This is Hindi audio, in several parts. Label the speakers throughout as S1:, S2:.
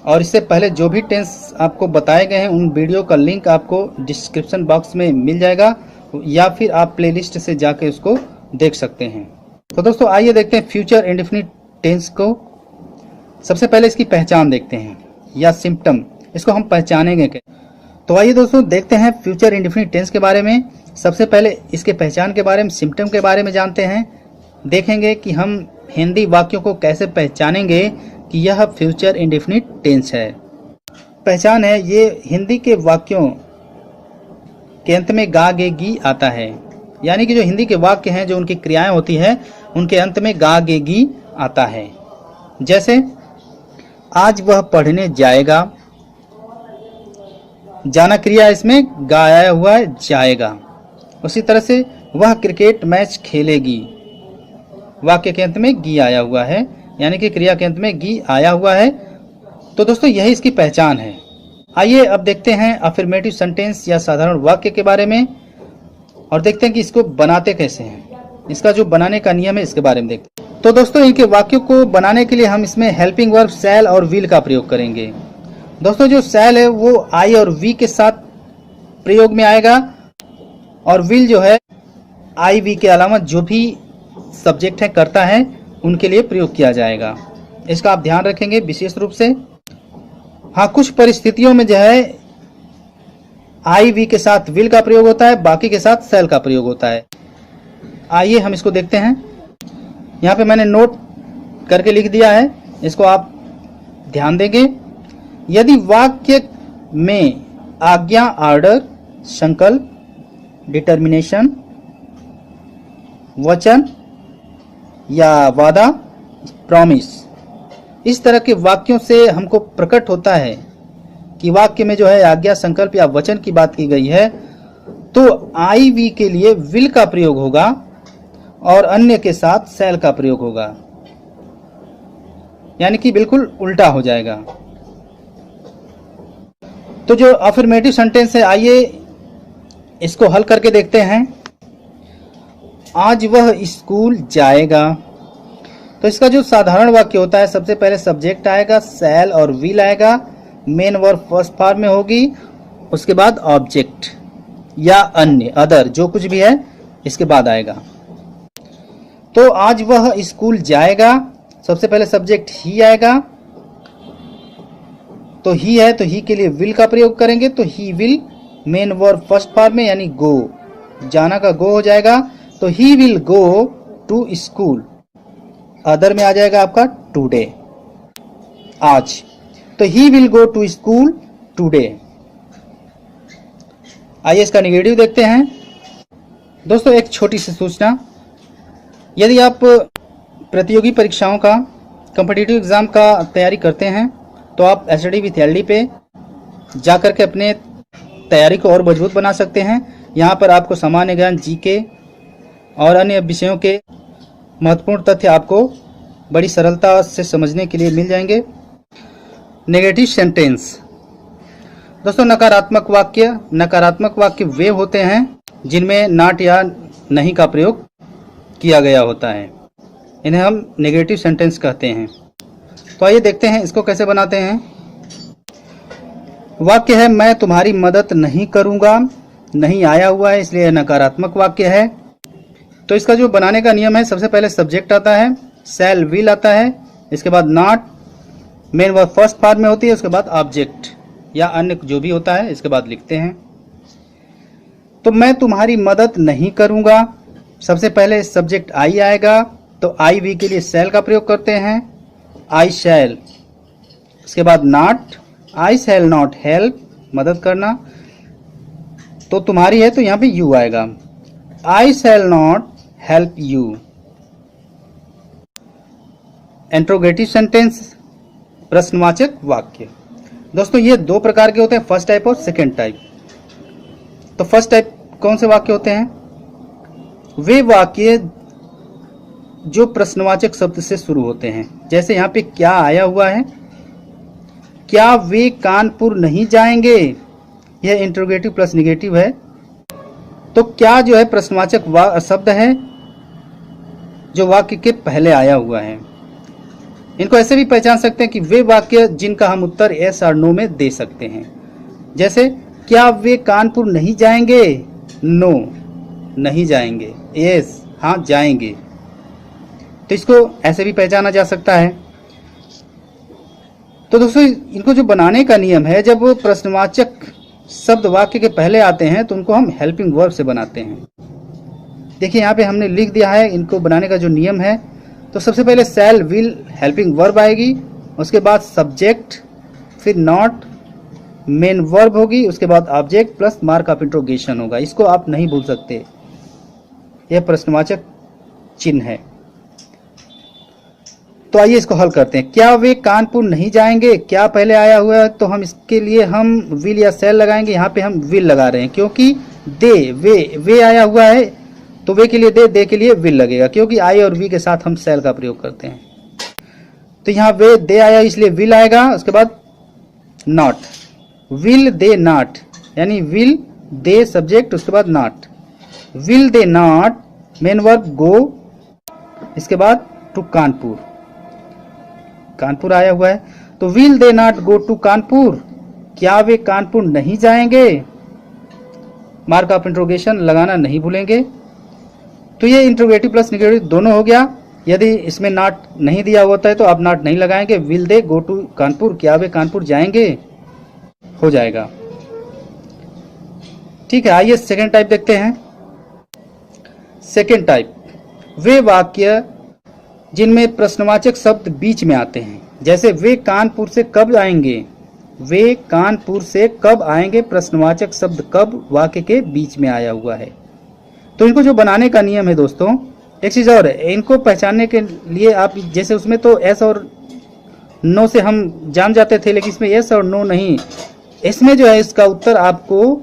S1: और इससे पहले जो भी टेंस आपको बताए गए हैं उन वीडियो का लिंक आपको डिस्क्रिप्शन बॉक्स में मिल जाएगा, या फिर आप प्लेलिस्ट से जाके उसको देख सकते हैं। तो दोस्तों आइए देखते हैं फ्यूचर इंडेफिनिट टेंस को। सबसे पहले इसकी पहचान देखते हैं, या सिम्टम, इसको हम पहचानेंगे कैसे। तो आइए दोस्तों देखते हैं फ्यूचर इंडेफिनिट टेंस के बारे में। सबसे पहले इसके पहचान के बारे में, सिम्टम के बारे में जानते हैं। देखेंगे कि हम हिंदी वाक्यों को कैसे पहचानेंगे कि यह फ्यूचर इंडेफिनिट टेंस है। पहचान है, ये हिंदी के वाक्यों के अंत में गा गे गी आता है, यानी कि जो हिंदी के वाक्य हैं, जो उनकी क्रियाएं होती है, उनके अंत में गा गे गी आता है। जैसे आज वह पढ़ने जाएगा, जाना क्रिया इसमें गाया हुआ है जाएगा। उसी तरह से वह क्रिकेट मैच खेलेगी, वाक्य के अंत में गी आया हुआ है, यानी कि क्रिया के अंत में गी आया हुआ है। तो दोस्तों यही इसकी पहचान है। आइए अब देखते हैं अफर्मेटिव सेंटेंस या साधारण वाक्य के बारे में, और देखते हैं कि इसको बनाते कैसे हैं। इसका जो बनाने का नियम है इसके बारे में देखते हैं। तो दोस्तों इनके वाक्यों को बनाने के लिए हम इसमें हेल्पिंग वर्ब शैल और विल का प्रयोग करेंगे। दोस्तों जो शैल है वो आई और वी के साथ प्रयोग में आएगा, और विल जो है आई वी के अलावा जो भी सब्जेक्ट है, करता है, उनके लिए प्रयोग किया जाएगा। इसका आप ध्यान रखेंगे विशेष रूप से। हाँ, कुछ परिस्थितियों में जो है आई वी के साथ विल का प्रयोग होता है, बाकी के साथ शैल का प्रयोग होता है। आइए हम इसको देखते हैं। यहाँ पे मैंने नोट करके लिख दिया है, इसको आप ध्यान देंगे। यदि वाक्य में आज्ञा, ऑर्डर, संकल्प, डिटर्मिनेशन, वचन या वादा, प्रॉमिस, इस तरह के वाक्यों से हमको प्रकट होता है कि वाक्य में जो है आज्ञा, संकल्प या वचन की बात की गई है, तो आई वी के लिए विल का प्रयोग होगा और अन्य के साथ शैल का प्रयोग होगा, यानी कि बिल्कुल उल्टा हो जाएगा। तो जो अफर्मेटिव सेंटेंस है, आइए इसको हल करके देखते हैं। आज वह स्कूल जाएगा। तो इसका जो साधारण वाक्य होता है, सबसे पहले सब्जेक्ट आएगा, शैल और विल आएगा, मेन वर्ब फर्स्ट फॉर्म में होगी, उसके बाद ऑब्जेक्ट या अन्य, अदर, जो कुछ भी है इसके बाद आएगा। तो आज वह स्कूल जाएगा, सबसे पहले सब्जेक्ट ही आएगा, तो ही है, तो ही के लिए विल का प्रयोग करेंगे, तो he will, main verb first form में, यानी गो, जाना का गो हो जाएगा, तो he will go to school. Other में आ जाएगा आपका टुडे, आज, तो he will go to school today. आइए इसका नेगेटिव देखते हैं। दोस्तों एक छोटी सी सूचना, यदि आप प्रतियोगी परीक्षाओं का, कॉम्पिटिटिव एग्जाम का तैयारी करते हैं, तो आप स्टडी विथ एलडी पे जाकर के अपने तैयारी को और मजबूत बना सकते हैं। यहाँ पर आपको सामान्य ज्ञान, जीके और अन्य विषयों के महत्वपूर्ण तथ्य आपको बड़ी सरलता से समझने के लिए मिल जाएंगे। नेगेटिव सेंटेंस, दोस्तों नकारात्मक वाक्य वे होते हैं जिनमें नॉट या नहीं का प्रयोग किया गया होता है, इन्हें हम नेगेटिव सेंटेंस कहते हैं। तो आइए देखते हैं इसको कैसे बनाते हैं। वाक्य है, मैं तुम्हारी मदद नहीं करूंगा, नहीं आया हुआ है इसलिए नकारात्मक वाक्य है। तो इसका जो बनाने का नियम है, सबसे पहले सब्जेक्ट आता है, शैल विल आता है, इसके बाद not, main verb first form में होती है, उसके बाद ऑब्जेक्ट या अन्य जो भी होता है इसके बाद लिखते हैं। तो मैं तुम्हारी मदद नहीं करूंगा, सबसे पहले सब्जेक्ट आई आएगा, तो आई वी के लिए शैल का प्रयोग करते हैं, आई शैल, इसके बाद not, I shall not help, मदद करना, तो तुम्हारी है तो यहाँ पे यू आएगा, I shall not help you. Interrogative sentence, प्रश्नवाचक वाक्य, दोस्तों ये दो प्रकार के होते हैं, फर्स्ट टाइप और सेकेंड टाइप। तो फर्स्ट टाइप कौन से वाक्य होते हैं? वे वाक्य जो प्रश्नवाचक शब्द से शुरू होते हैं, जैसे यहाँ पे क्या आया हुआ है, क्या वे कानपुर नहीं जाएंगे, यह इंट्रोगेटिव प्लस निगेटिव है। तो क्या जो है प्रश्नवाचक शब्द है जो वाक्य के पहले आया हुआ है। इनको ऐसे भी पहचान सकते हैं कि वे वाक्य जिनका हम उत्तर यस और नो में दे सकते हैं। जैसे क्या वे कानपुर नहीं जाएंगे? नो, नहीं जाएंगे। यस, हाँ जाएंगे। तो इसको ऐसे भी पहचाना जा सकता है। तो दोस्तों इनको जो बनाने का नियम है, जब प्रश्नवाचक शब्द वाक्य के पहले आते हैं तो उनको हम हेल्पिंग वर्ब से बनाते हैं। देखिए यहाँ पे हमने लिख दिया है इनको बनाने का जो नियम है। तो सबसे पहले शैल विल हेल्पिंग वर्ब आएगी, उसके बाद सब्जेक्ट, फिर नॉट मेन वर्ब होगी, उसके बाद object plus mark of interrogation होगा। इसको आप नहीं भूल सकते, यह प्रश्नवाचक चिन्ह है। तो आइए इसको हल करते हैं। क्या वे कानपुर नहीं जाएंगे? क्या पहले आया हुआ है तो हम इसके लिए हम विल या शैल लगाएंगे। यहाँ पे हम विल लगा रहे हैं क्योंकि दे वे आया हुआ है, तो वे के लिए दे के लिए विल लगेगा, क्योंकि आई और वी के साथ हम शैल का प्रयोग करते हैं। तो यहाँ वे दे आया इसलिए विल आएगा। उसके बाद नॉट, विल दे नॉट, यानी विल दे सब्जेक्ट, उसके बाद not. Will they not main verb go, इसके बाद टू कानपुर, कानपुर आया हुआ है। तो will they not go to Kanpur, क्या वे कानपुर नहीं जाएंगे? मार्क ऑफ इंट्रोगेशन लगाना नहीं भूलेंगे। तो ये इंट्रोगेटिव प्लस निगेटिव दोनों हो गया। यदि इसमें नॉट नहीं दिया होता है तो आप नॉट नहीं लगाएंगे। Will they go to Kanpur, क्या वे कानपुर जाएंगे, हो जाएगा। ठीक है, आइए सेकेंड टाइप देखते हैं। सेकेंड टाइप, वे वाक्य जिनमें प्रश्नवाचक शब्द बीच में आते हैं। जैसे वे कानपुर से कब आएंगे? वे कानपुर से कब आएंगे, प्रश्नवाचक शब्द कब वाक्य के बीच में आया हुआ है। तो इनको जो बनाने का नियम है दोस्तों, एक चीज और है, इनको पहचानने के लिए आप जैसे उसमें तो एस और नो से हम जान जाते थे, लेकिन इसमें यस और नो नहीं। इसमें जो है इसका उत्तर आपको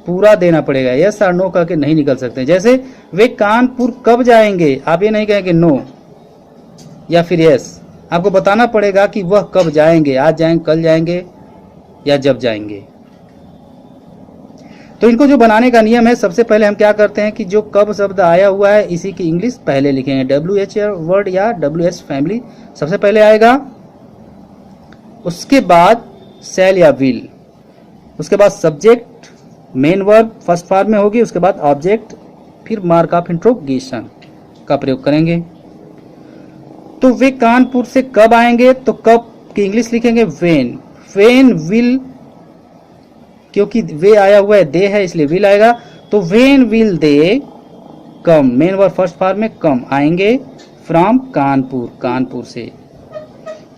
S1: पूरा देना पड़ेगा, यस और नो करके नहीं निकल सकते। जैसे वे कानपुर कब जाएंगे, आप ये नहीं कहेंगे नो या फिर यस, आपको बताना पड़ेगा कि वह कब जाएंगे, आज जाएंगे, कल जाएंगे या जब जाएंगे। तो इनको जो बनाने का नियम है, सबसे पहले हम क्या करते हैं कि जो कब शब्द आया हुआ है इसी की इंग्लिश पहले लिखेंगे। WH वर्ड या WH फैमिली सबसे पहले आएगा, उसके बाद शैल या विल, उसके बाद subject main verb first form में होगी, उसके बाद ऑब्जेक्ट, फिर मार्क ऑफ इंट्रोगेशन का प्रयोग करेंगे। तो वे कानपुर से कब आएंगे, तो कब की इंग्लिश लिखेंगे वेन। वेन विल, क्योंकि वे आया हुआ है दे है इसलिए विल आएगा। तो when will they come, main verb first form में कम, आएंगे फ्रॉम कानपुर, कानपुर से।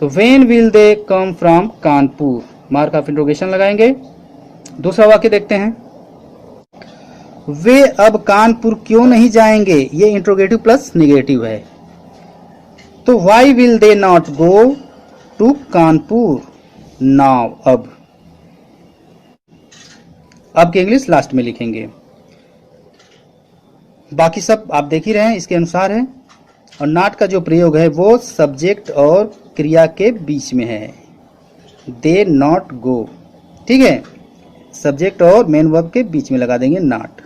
S1: तो when will they come from Kanpur, mark of interrogation लगाएंगे। दूसरा वाक्य देखते हैं, वे अब कानपुर क्यों नहीं जाएंगे, ये इंट्रोगेटिव प्लस निगेटिव है। तो why will they not go to Kanpur now, अब की इंग्लिश लास्ट में लिखेंगे। बाकी सब आप देख ही रहे हैं, इसके अनुसार है। और नॉट का जो प्रयोग है वो सब्जेक्ट और क्रिया के बीच में है, दे नॉट गो, ठीक है, सब्जेक्ट और मेन वर्ब के बीच में लगा देंगे नॉट।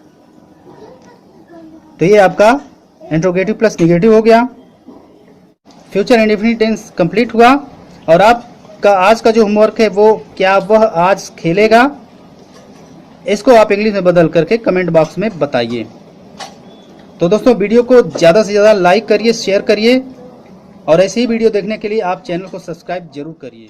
S1: तो ये आपका इंट्रोगेटिव प्लस निगेटिव हो गया। फ्यूचर इंडेफिनिट टेंस कंप्लीट हुआ। और आपका आज का जो होमवर्क है वो, क्या वह आज खेलेगा, इसको आप इंग्लिश में बदल करके कमेंट बॉक्स में बताइए। तो दोस्तों वीडियो को ज़्यादा से ज़्यादा लाइक करिए, शेयर करिए, और ऐसी ही वीडियो देखने के लिए आप चैनल को सब्सक्राइब जरूर करिए।